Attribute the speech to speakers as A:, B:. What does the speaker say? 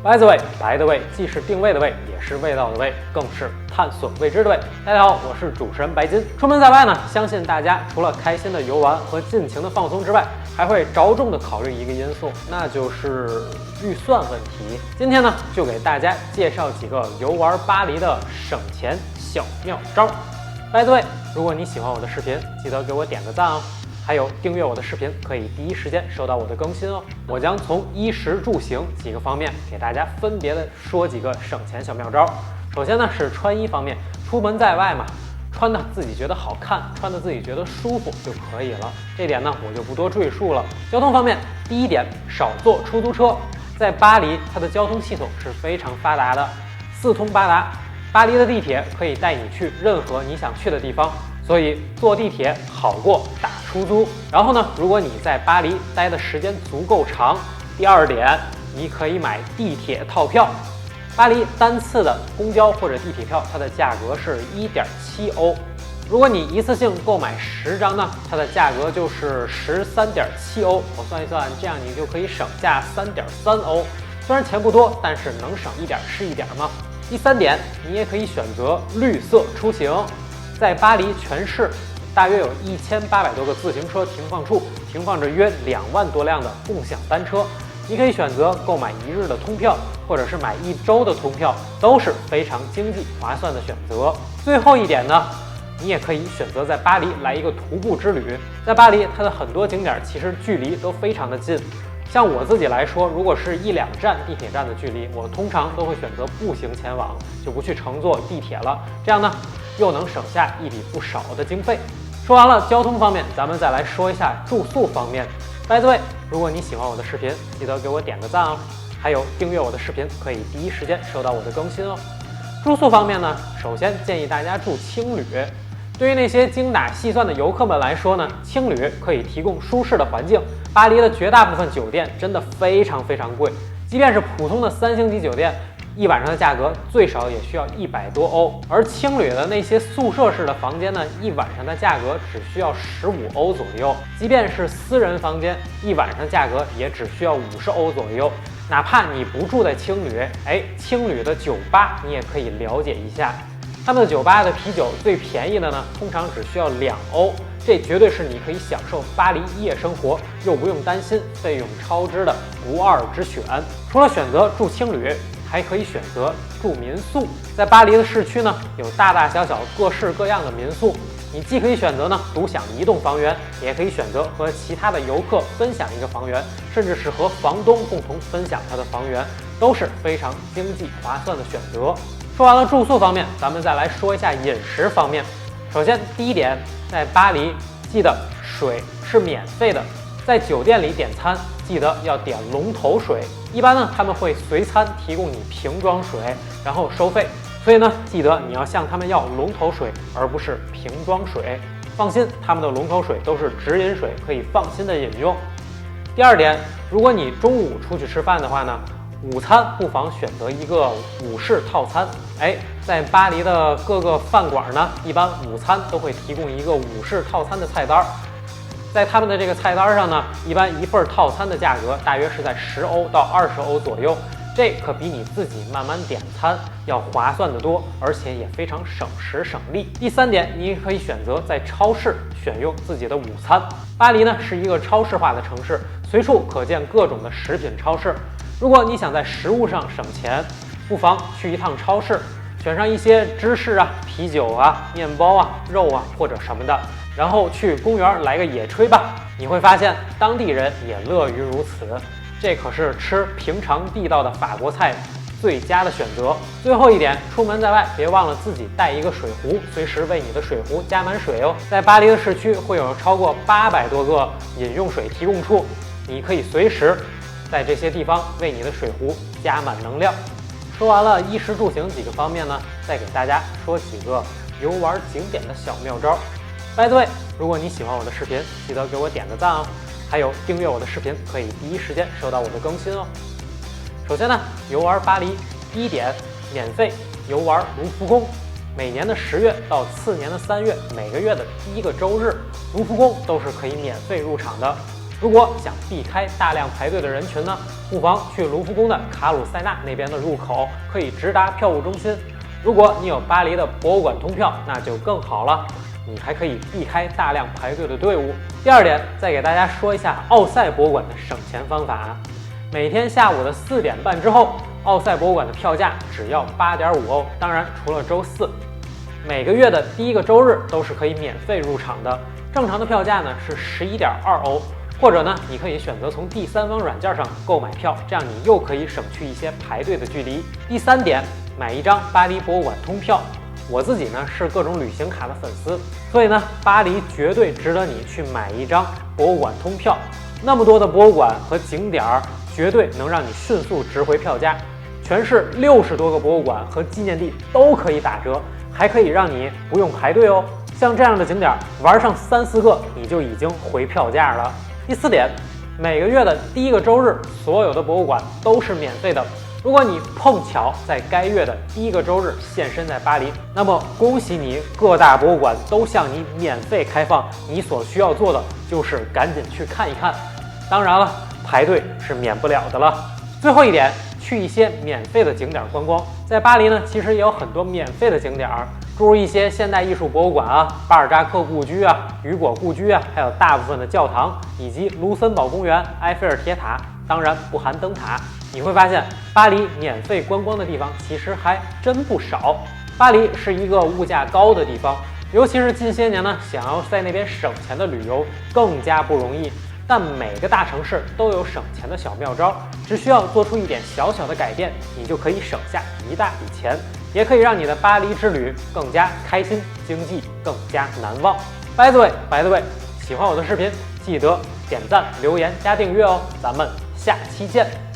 A: By the way， 白的味既是定位的味，也是味道的味，更是探索未知的味。大家好，我是主持人白金。出门在外呢，相信大家除了开心的游玩和尽情的放松之外，还会着重的考虑一个因素，那就是预算问题。今天呢，就给大家介绍几个游玩巴黎的省钱小妙招。By the way， 如果你喜欢我的视频，记得给我点个赞哦。还有订阅我的视频，可以第一时间收到我的更新哦。我将从衣食住行几个方面给大家分别的说几个省钱小妙招。首先呢是穿衣方面，出门在外嘛，穿的自己觉得好看，穿的自己觉得舒服就可以了。这点呢我就不多赘述了。交通方面，第一点，少坐出租车。在巴黎，它的交通系统是非常发达的，四通八达。巴黎的地铁可以带你去任何你想去的地方。所以坐地铁好过打出租。然后呢，如果你在巴黎待的时间足够长，第二点，你可以买地铁套票。巴黎单次的公交或者地铁票，它的价格是1.7欧。如果你一次性购买10张呢，它的价格就是13.7欧。我算一算，这样你就可以省下3.3欧。虽然钱不多，但是能省一点是一点嘛。第三点，你也可以选择绿色出行。在巴黎全市，大约有1800多个自行车停放处，停放着约2万多辆的共享单车。你可以选择购买1日的通票，或者是买1周的通票，都是非常经济划算的选择。最后一点呢，你也可以选择在巴黎来一个徒步之旅。在巴黎，它的很多景点其实距离都非常的近。像我自己来说，如果是1-2站地铁站的距离，我通常都会选择步行前往，就不去乘坐地铁了。这样呢，又能省下一笔不少的经费。说完了交通方面，咱们再来说一下住宿方面。By the way， 如果你喜欢我的视频，记得给我点个赞哦。还有订阅我的视频，可以第一时间收到我的更新哦。住宿方面呢，首先建议大家住青旅。对于那些精打细算的游客们来说呢，青旅可以提供舒适的环境。巴黎的绝大部分酒店真的非常贵，即便是普通的3星级酒店，一晚上的价格最少也需要100多欧，而青旅的那些宿舍式的房间呢，一晚上的价格只需要15欧左右。即便是私人房间，一晚上价格也只需要50欧左右。哪怕你不住在青旅，青旅的酒吧你也可以了解一下。他们的酒吧的啤酒最便宜的呢，通常只需要2欧，这绝对是你可以享受巴黎夜生活又不用担心费用超支的不二之选。除了选择住青旅，还可以选择住民宿。在巴黎的市区呢，有大大小小各式各样的民宿，你既可以选择呢独享一栋房源，也可以选择和其他的游客分享一个房源，甚至是和房东共同分享他的房源，都是非常经济划算的选择。说完了住宿方面，咱们再来说一下饮食方面。首先第一点，在巴黎记得水是免费的，在酒店里点餐记得要点龙头水。一般呢他们会随餐提供你瓶装水，然后收费，所以呢记得你要向他们要龙头水，而不是瓶装水。放心，他们的龙头水都是直饮水，可以放心的饮用。第二点，如果你中午出去吃饭的话呢，午餐不妨选择一个午市套餐。在巴黎的各个饭馆呢，一般午餐都会提供一个午市套餐的菜单。在他们的这个菜单上呢，一般一份套餐的价格大约是在10欧到20欧左右，这可比你自己慢慢点餐要划算得多，而且也非常省时省力。第三点，你可以选择在超市选用自己的午餐。巴黎呢是一个超市化的城市，随处可见各种的食品超市。如果你想在食物上省钱，不妨去一趟超市，选上一些芝士啊、啤酒啊、面包啊、肉啊或者什么的，然后去公园来个野炊吧。你会发现当地人也乐于如此，这可是吃平常地道的法国菜最佳的选择。最后一点，出门在外别忘了自己带一个水壶，随时为你的水壶加满水哦。在巴黎的市区会有超过800多个饮用水提供处，你可以随时在这些地方为你的水壶加满能量。说完了衣食住行几个方面呢，再给大家说几个游玩景点的小妙招。By the way， 如果你喜欢我的视频，记得给我点个赞哦。还有订阅我的视频，可以第一时间收到我的更新哦。首先呢，游玩巴黎，第一点，免费游玩卢浮宫。每年的10月到次年的3月，每个月的第1个周日，卢浮宫都是可以免费入场的。如果想避开大量排队的人群呢，不妨去卢浮宫的卡鲁塞纳那边的入口，可以直达票务中心。如果你有巴黎的博物馆通票，那就更好了，你还可以避开大量排队的队伍。第二点，再给大家说一下奥赛博物馆的省钱方法。每天下午的4点半之后，奥赛博物馆的票价只要8.5欧，当然除了周4。每个月的第一个周日都是可以免费入场的，正常的票价呢是11.2欧。或者呢，你可以选择从第三方软件上购买票，这样你又可以省去一些排队的距离。第3点，买一张巴黎博物馆通票。我自己呢是各种旅行卡的粉丝，所以呢，巴黎绝对值得你去买一张博物馆通票。那么多的博物馆和景点儿，绝对能让你迅速值回票价。全市60多个博物馆和纪念地都可以打折，还可以让你不用排队哦。像这样的景点，玩上3、4个，你就已经回票价了。第4点，每个月的第一个周日，所有的博物馆都是免费的。如果你碰巧在该月的第一个周日现身在巴黎，那么恭喜你，各大博物馆都向你免费开放，你所需要做的就是赶紧去看一看。当然了，排队是免不了的了。最后一点，去一些免费的景点观光。在巴黎呢，其实也有很多免费的景点，诸如一些现代艺术博物馆啊、巴尔扎克故居啊、雨果故居啊，还有大部分的教堂，以及卢森堡公园、埃菲尔铁塔，当然不含灯塔。你会发现，巴黎免费观光的地方其实还真不少。巴黎是一个物价高的地方，尤其是近些年呢，想要在那边省钱的旅游更加不容易。但每个大城市都有省钱的小妙招，只需要做出一点小小的改变，你就可以省下一大笔钱，也可以让你的巴黎之旅更加开心，经济更加难忘。By the way，喜欢我的视频，记得点赞、留言、加订阅哦，咱们下期见。